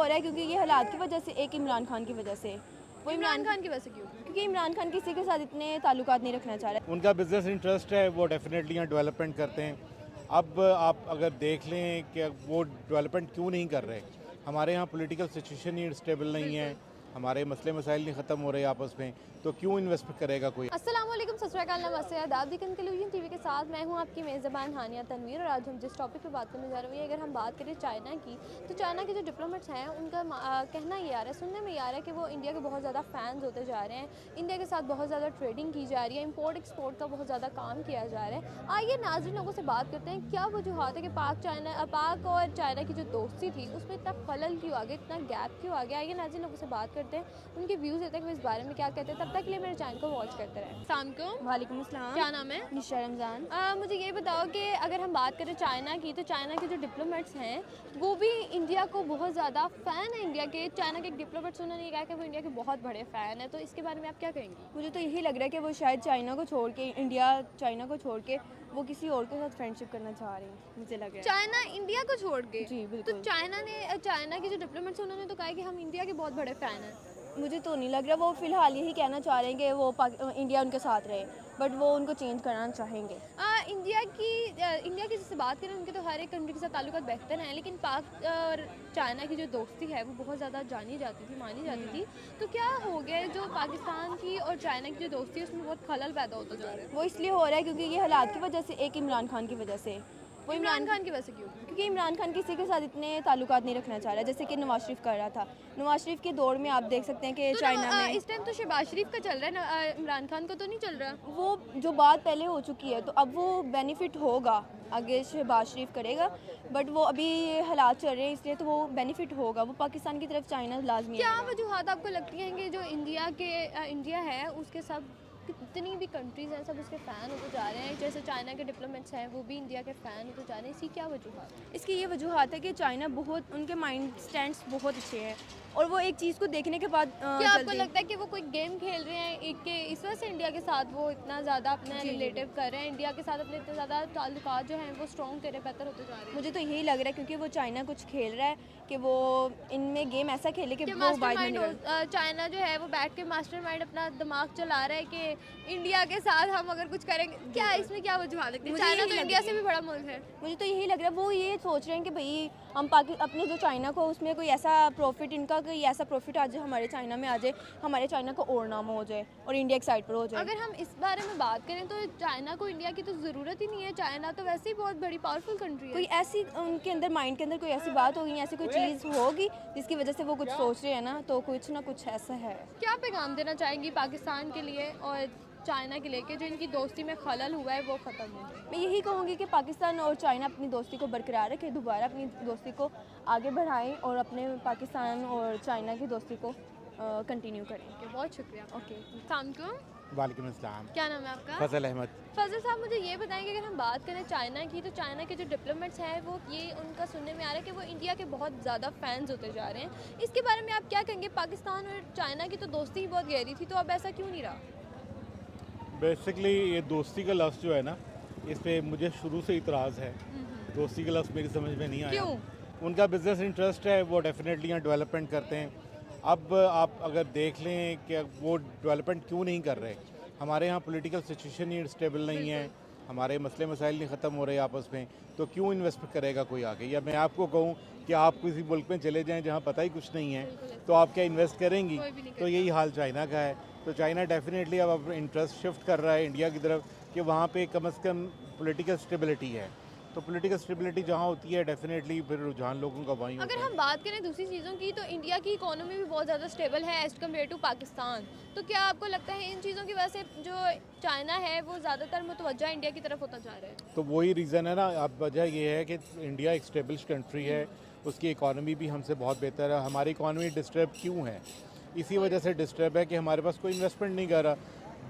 हो रहा है क्योंकि ये हालात की वजह से, एक इमरान खान की वजह से। वो इमरान खान की वजह से क्यों? क्योंकि इमरान खान किसी के साथ इतने ताल्लुकात नहीं रखना चाह रहा। उनका बिजनेस इंटरेस्ट है, वो डेफिनेटली यहाँ डेवलपमेंट करते हैं। अब आप अगर देख लें कि वो डेवलपमेंट क्यों नहीं कर रहे, हमारे यहाँ पॉलिटिकल सिचुएशन ही स्टेबल नहीं है, हमारे मसले मसाइल नहीं ख़त्म हो रहे आपस में, तो क्यों इन्वेस्ट करेगा कोई। अस्सलाम वालेकुम, सत श्री अकाल, नमस्ते, आदाब। दी कंक्लूजन टीवी के साथ मैं हूं आपकी मेज़बान हानिया तनवीर और आज हम जिस टॉपिक पे बात करने जा रहे हैं, अगर हम बात करें चाइना की, तो चाइना के जो डिप्लोमेट्स हैं उनका कहना ये आ रहा है, सुनने में ये आ रहा है कि वो इंडिया के बहुत ज़्यादा फ़ैन्स होते जा रहे हैं, इंडिया के साथ बहुत ज़्यादा ट्रेडिंग की जा रही है, इंपोर्ट एक्सपोर्ट का बहुत ज़्यादा काम किया जा रहा है। आइए नाज़रीन लोगों से बात करते हैं क्या वजूहत है कि पाक और चाइना की जो दोस्ती थी उसमें इतना खलल क्यों आ गया, इतना गैप क्यों आ गया। आइए नाज़रीन लोगों से बात करते हैं, उनके व्यूज़ देते हैं कि इस बारे में क्या कहते हैं। तब तक के लिए मेरे चैनल को वॉच करते रहें। शाम को वालेकुम अस्सलाम। क्या नाम है? निशा रमज़ान। मुझे ये बताओ कि अगर हम बात करें चाइना की, तो चाइना के जो डिप्लोमेट्स हैं वो भी इंडिया को बहुत ज़्यादा फ़ैन है इंडिया के। चाइना के डिप्लोमेट्स उन्होंने ये कहा कि वो इंडिया के बहुत बड़े फ़ैन है, तो इसके बारे में आप क्या कहेंगी? मुझे तो यही लग रहा है कि वो शायद चाइना को छोड़ के, चाइना को छोड़ के वो किसी और के साथ फ्रेंडशिप करना चाह रहे हैं, मुझे लग रहा है। चाइना इंडिया को छोड़ के? जी तो बिल्कुल। चाइना के जो डिप्लोमेट्स हैं उन्होंने तो कहा है कि हम इंडिया के बहुत बड़े फ़ैन हैं। मुझे तो नहीं लग रहा, वो फ़िलहाल यही कहना चाह रहे हैं कि वो इंडिया उनके साथ रहे, बट वो उनको चेंज करना चाहेंगे। इंडिया की जैसे बात करें, उनके तो हर एक कंट्री के साथ ताल्लुकात बेहतर हैं, लेकिन पाक और चाइना की जो दोस्ती है वो बहुत ज़्यादा जानी जाती थी, मानी जाती थी। तो क्या हो गया है जो पाकिस्तान की और चाइना की जो दोस्ती है उसमें बहुत खलल पैदा होता जा रहा है? वो इसलिए हो रहा है क्योंकि ये हालात की वजह से, एक इमरान खान की वजह से। वो इमरान खान की वजह से क्यों? क्योंकि इमरान खान किसी के साथ इतने ताल्लुकात नहीं रखना चाह रहा, जैसे कि नवाज शरीफ कर रहा था। नवाज शरीफ के दौर में आप देख सकते हैं कि तो चाइना में इस टाइम तो शहबाज शरीफ का चल रहा है ना, इमरान खान का तो नहीं चल रहा। वो जो बात पहले हो चुकी है, तो अब वो बेनिफिट होगा, आगे शहबाज शरीफ करेगा, बट वो अभी ये हालात चल रहे हैं इसलिए तो वो बेनिफिट होगा, वो पाकिस्तान की तरफ चाइना लाजमी है। क्या वजूहत आपको लगती हैं कि जो इंडिया है उसके सब कितनी भी कंट्रीज़ हैं सब उसके फ़ैन होते जा रहे हैं, जैसे चाइना के डिप्लोमेट्स हैं वो भी इंडिया के फ़ैन होते जा रहे हैं, इसकी क्या वजूहत है? इसकी ये वजूहत है कि चाइना बहुत, उनके माइंड स्टैंड्स बहुत अच्छे हैं और वो एक चीज़ को देखने के बाद क्या आपको लगता है कि वो कोई गेम खेल रहे हैं एक के, इस वजह से इंडिया के साथ वो इतना ज़्यादा अपना रिलेटिव कर रहे हैं, इंडिया के साथ अपने इतने ज़्यादा ताल्लुकात जो हैं वो स्ट्रॉन्ग करे बेहतर होते जा रहे हैं? मुझे तो यही लग रहा है क्योंकि वो चाइना कुछ खेल रहा है कि वो इनमें गेम ऐसा खेले कि वो मास्टरमाइंड चाइना जो है वो बैठ के मास्टरमाइंड अपना दिमाग चला रहा है कि इंडिया के साथ हम अगर कुछ करेंगे, क्या इसमें क्या वजूहत लगती है? चाइना तो इंडिया से भी बड़ा मुल्क है। मुझे तो यही लग रहा है, वो ये सोच रहे हैं कि भाई हम अपने जो चाइना को उसमें कोई ऐसा प्रॉफिट, इनका कोई ऐसा प्रॉफिट आ जाए हमारे चाइना में आ जाए, हमारे चाइना को और नाम हो जाए और इंडिया एक साइड पर हो जाए। अगर हम इस बारे में बात करें तो चाइना को इंडिया की तो ज़रूरत ही नहीं है, चाइना तो वैसे ही बहुत बड़ी पावरफुल कंट्री है। कोई ऐसी उनके अंदर, माइंड के अंदर कोई ऐसी बात होगी, ऐसी कोई चीज़ होगी जिसकी वजह से वो कुछ सोच रहे हैं ना, तो कुछ ना कुछ ऐसा है। क्या पैगाम देना चाहेंगी पाकिस्तान के लिए और चाइना के लिए कि जो इनकी दोस्ती में खलल हुआ है वो ख़त्म हो जाए? मैं यही कहूँगी कि पाकिस्तान और चाइना अपनी दोस्ती को बरकरार रखें, दोबारा अपनी दोस्ती को आगे बढ़ाएं और अपने पाकिस्तान और चाइना की दोस्ती को कंटिन्यू करें। बहुत शुक्रिया। ओके, शाम को वालेकुम अस्सलाम। क्या नाम है आपका? फजल अहमद। फजल साहब, मुझे ये बताएंगे अगर हम बात करें चाइना की, तो चाइना के जो डिप्लोमेट्स हैं वो ये उनका सुनने में आ रहा है कि वो इंडिया के बहुत ज़्यादा फैंस होते जा रहे हैं, इसके बारे में आप क्या कहेंगे? पाकिस्तान और चाइना की तो दोस्ती ही बहुत गहरी थी, तो अब ऐसा क्यों नहीं रहा? बेसिकली ये दोस्ती का लफ्ज़ जो है ना, इस पे मुझे शुरू से इतराज़ है। दोस्ती का लफ्ज़ मेरी समझ में नहीं आया। क्यों? उनका बिजनेस इंटरेस्ट है, वो डेफिनेटली यहाँ डेवलपमेंट करते हैं। अब आप अगर देख लें कि वो डेवलपमेंट क्यों नहीं कर रहे, हमारे यहाँ पॉलिटिकल सिचुएशन ही स्टेबल नहीं है, हमारे मसले मसाइल नहीं ख़त्म हो रहे आपस में, तो क्यों इन्वेस्ट करेगा कोई आगे। या मैं आपको कहूँ कि आप किसी मुल्क में चले जाएं जहाँ पता ही कुछ नहीं है, तो आप क्या इन्वेस्ट करेंगी? तो यही हाल चाइना का है। तो चाइना डेफिनेटली अब इंटरेस्ट शिफ्ट कर रहा है इंडिया की तरफ कि वहाँ पे कम से कम पॉलिटिकल स्टेबिलिटी है। तो पॉलिटिकल स्टेबिलिटी जहाँ होती है डेफिनेटली फिर रुझान लोगों का वहीं होता अगर है। हम बात करें दूसरी चीज़ों की, तो इंडिया की इकोनॉमी भी बहुत ज़्यादा स्टेबल है एज़ कम्पेयर टू पाकिस्तान, तो क्या आपको लगता है इन चीज़ों की वजह से जो चाइना है वो ज़्यादातर मुतवज्जा इंडिया की तरफ होता जा रहा है? तो वही रीज़न है ना, अब वजह ये है कि इंडिया एक स्टेबल कंट्री है, उसकी इकॉनमी भी हमसे बहुत बेहतर है। हमारी इकॉनमी डिस्टर्ब क्यों है? इसी वजह से डिस्टर्ब है कि हमारे पास कोई इन्वेस्टमेंट नहीं कर रहा।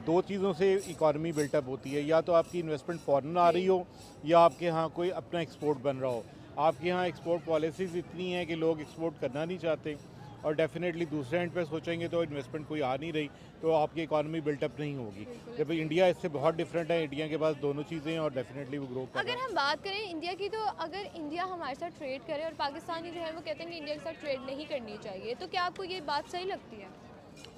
दो चीज़ों से इकॉनमी बिल्टअप होती है, या तो आपकी इन्वेस्टमेंट फॉरेन आ रही हो या आपके यहाँ कोई अपना एक्सपोर्ट बन रहा हो। आपके यहाँ एक्सपोर्ट पॉलिसीज़ इतनी हैं कि लोग एक्सपोर्ट करना नहीं चाहते, और डेफिनेटली दूसरे एंड पे सोचेंगे तो इन्वेस्टमेंट कोई आ नहीं रही, तो आपकी इकॉनमी बिल्टअप नहीं होगी। जब इंडिया इससे बहुत डिफरेंट है, इंडिया के पास दोनों चीज़ें हैं और डेफिनेटली वो ग्रो कर रहा है। अगर हम बात करें इंडिया की, तो अगर इंडिया हमारे साथ ट्रेड करे और पाकिस्तानी जो है वो कहते हैं कि इंडिया के साथ ट्रेड नहीं करनी चाहिए, तो क्या आपको ये बात सही लगती है?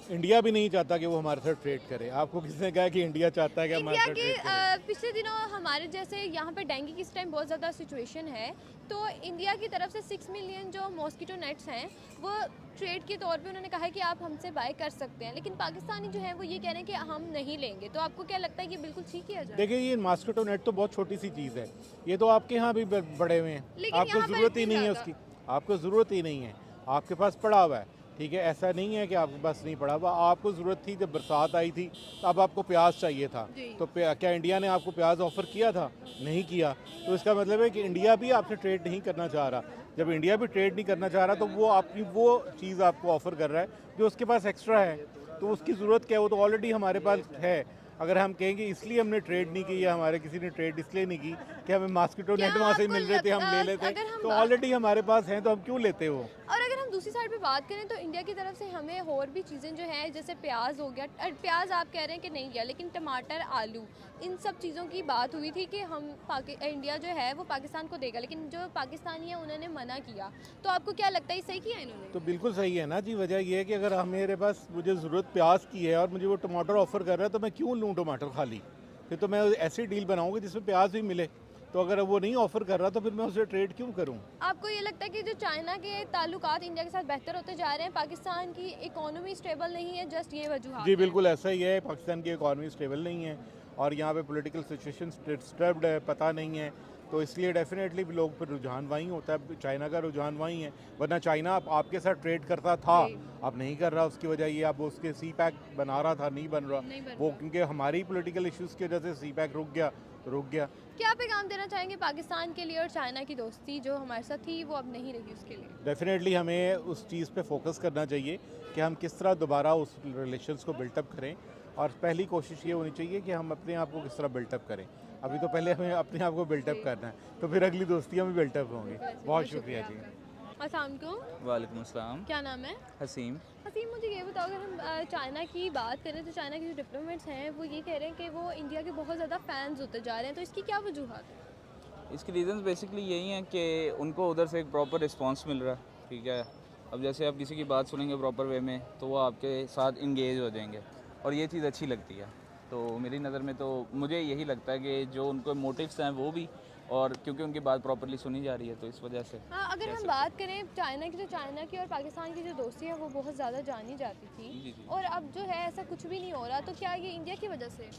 इंडिया भी नहीं चाहता कि वो हमारे साथ ट्रेड करे। आपको किसने कहा कि इंडिया चाहता है कि हमारे इंडिया साथ की ट्रेड करे? पिछले दिनों हमारे जैसे यहाँ पे डेंगू की इस टाइम बहुत ज़्यादा सिचुएशन है, तो इंडिया की तरफ से 6 मिलियन जो मॉस्किटो नेट्स हैं वो ट्रेड के तौर पे उन्होंने कहा है कि आप हमसे बाय कर सकते हैं, लेकिन पाकिस्तानी जो है वो ये कह रहे हैं कि हम नहीं लेंगे। तो आपको क्या लगता है कि बिल्कुल ठीक किया जाए? देखिए, ये मॉस्किटो नेट तो बहुत छोटी सी चीज़ है, ये तो आपके यहाँ भी बड़े हुए हैं, लेकिन आपको यहाँ पर ज़रूरत ही इतनी नहीं है ज़्यादा। उसकी, आपको ज़रूरत ही नहीं है, आपके पास पड़ा हुआ है। ठीक है, ऐसा नहीं है कि आपके पास नहीं पड़ा हुआ, आपको ज़रूरत थी जब बरसात आई थी, तो अब आपको प्याज चाहिए था, तो क्या इंडिया ने आपको प्याज ऑफ़र किया था? नहीं किया। तो इसका मतलब है कि इंडिया भी आपसे ट्रेड नहीं करना चाह रहा। जब इंडिया भी ट्रेड नहीं करना चाह रहा, तो वो आपकी वो चीज़ आपको ऑफ़र कर रहा है जो उसके पास एक्स्ट्रा है। तो उसकी ज़रूरत क्या है? वो तो ऑलरेडी हमारे पास है। अगर हम कहेंगे इसलिए हमने ट्रेड नहीं की या हमारे किसी ने ट्रेड इसलिए नहीं की कि हमें मॉस्किटो क्या नेट वहाँ से आपको मिल रहे थे, हम ले लेते, अगर हम तो ऑलरेडी हमारे पास हैं, तो हम क्यों लेते हो? और अगर हम दूसरी साइड पे बात करें तो इंडिया की तरफ से हमें और भी चीज़ें जो हैं, जैसे प्याज हो गया, प्याज आप कह रहे हैं कि नहीं गया, लेकिन टमाटर, आलू, इन सब चीज़ों की बात हुई थी कि हम इंडिया जो है वो पाकिस्तान को देगा, लेकिन जो पाकिस्तानी है उन्होंने मना किया। तो आपको क्या लगता है सही किया इन्होंने? तो बिल्कुल सही है ना जी। वजह ये है कि अगर मेरे पास मुझे ज़रूरत प्याज की है और मुझे वो टमाटर ऑफ़र कर रहा है, तो मैं क्यों लूँ टमाटर खाली? फिर तो मैं ऐसी डील बनाऊंगी जिसमें प्याज भी मिले। तो अगर वो नहीं ऑफ़र कर रहा, तो फिर मैं उसे ट्रेड क्यों करूं? आपको ये लगता है कि जो चाइना के ताल्लुकात इंडिया के साथ बेहतर होते जा रहे हैं, पाकिस्तान की इकोनॉमी स्टेबल नहीं है, जस्ट ये वजूहात जी हैं? बिल्कुल ऐसा ही है। पाकिस्तान की इकॉनमी स्टेबल नहीं है और यहाँ पे पॉलिटिकल सिचुएशन डिस्टर्ब्ड है, पता नहीं है, तो इसलिए डेफिनेटली भी लोग पर रुझान वहीं होता है, चाइना का रुझान वहीं है। वरना चाइना आपके साथ ट्रेड करता था, अब नहीं कर रहा। उसकी वजह ये, अब उसके सी पैक बना रहा था, नहीं बन रहा वो, क्योंकि हमारी पॉलिटिकल इश्यूज़ की वजह से सी पैक रुक गया, तो रुक गया। क्या पैगाम देना चाहेंगे पाकिस्तान के लिए, और चाइना की दोस्ती जो हमारे साथ थी वो अब नहीं रही उसके लिए? डेफिनेटली हमें उस चीज़ पे फोकस करना चाहिए कि हम किस तरह दोबारा उस रिलेशंस को बिल्टअप करें, और पहली कोशिश ये होनी चाहिए कि हम अपने आप को किस तरह बिल्टअप करें। अभी तो पहले हमें अपने आप को बिल्टअप करना है, तो फिर अगली दोस्तियाँ भी बिल्टअप होंगी। बहुत शुक्रिया जी। अस्सलाम वालेकुम। वालेकुम अस्सलाम। क्या नाम है? हसीम। हसीम, मुझे ये बताओ, अगर हम चाइना की बात करें तो चाइना के जो डिप्लोमेट्स हैं वो ये कह रहे हैं कि वो इंडिया के बहुत ज़्यादा फैंस होते जा रहे हैं, तो इसकी क्या वजूहत है? इसके रीज़न्स बेसिकली यही हैं कि उनको उधर से एक प्रॉपर रिस्पांस मिल रहा है। ठीक है, अब जैसे आप किसी की बात सुनेंगे प्रॉपर वे में, तो वो आपके साथ इंगेज हो जाएंगे, और ये चीज़ अच्छी लगती है। तो मेरी नज़र में तो मुझे यही लगता है कि जो उनको मोटिव्स हैं वो भी, और क्योंकि उनकी बात प्रॉपरली सुनी जा रही है, तो इस वजह से। हाँ, अगर हम बात करें चाइना की, तो चाइना की और पाकिस्तान की जो दोस्ती है वो बहुत ज़्यादा जानी जाती जी, थी, जी। और अब जो है ऐसा कुछ भी नहीं हो रहा, तो क्या ये इंडिया की वजह से?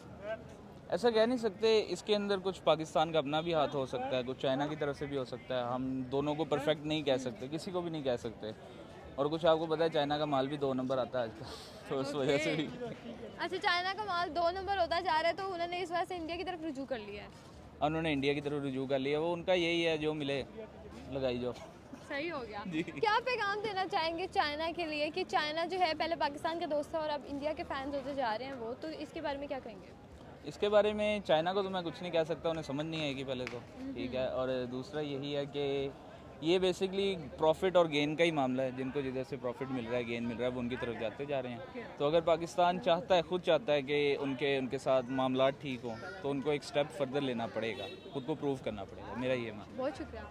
ऐसा कह नहीं सकते, इसके अंदर कुछ पाकिस्तान का अपना भी हाथ हो सकता है, कुछ चाइना की तरफ से भी हो सकता है। हम दोनों को परफेक्ट नहीं कह सकते, किसी को भी नहीं कह सकते। और कुछ आपको पता है चाइना का माल भी 2 नंबर आता है आजकल, तो उस वजह से भी। अच्छा, चाइना का माल 2 नंबर होता जा रहा है, तो उन्होंने इस वजह से इंडिया की तरफ रुजू कर लिया है। उन्होंने इंडिया की तरफ रुजू कर लिया, वो उनका यही है, जो मिले लगाई जाओ। सही हो गया। क्या पैगाम देना चाहेंगे चाइना के लिए कि चाइना जो है पहले पाकिस्तान का दोस्त था और अब इंडिया के फैंस होते जा रहे हैं वो, तो इसके बारे में क्या कहेंगे? इसके बारे में चाइना को तो मैं कुछ नहीं कह सकता, उन्हें समझ नहीं आएगी पहले तो। ठीक है, और दूसरा यही है कि ये बेसिकली प्रॉफिट और गेन का ही मामला है। जिनको जिधर से प्रॉफिट मिल रहा है, गेन मिल रहा है, वो उनकी तरफ जाते जा रहे हैं। तो अगर पाकिस्तान चाहता है, खुद चाहता है कि उनके साथ मामला ठीक हों, तो उनको एक स्टेप फर्दर लेना पड़ेगा, खुद को प्रूव करना पड़ेगा। मेरा ये मानना है। बहुत शुक्रिया।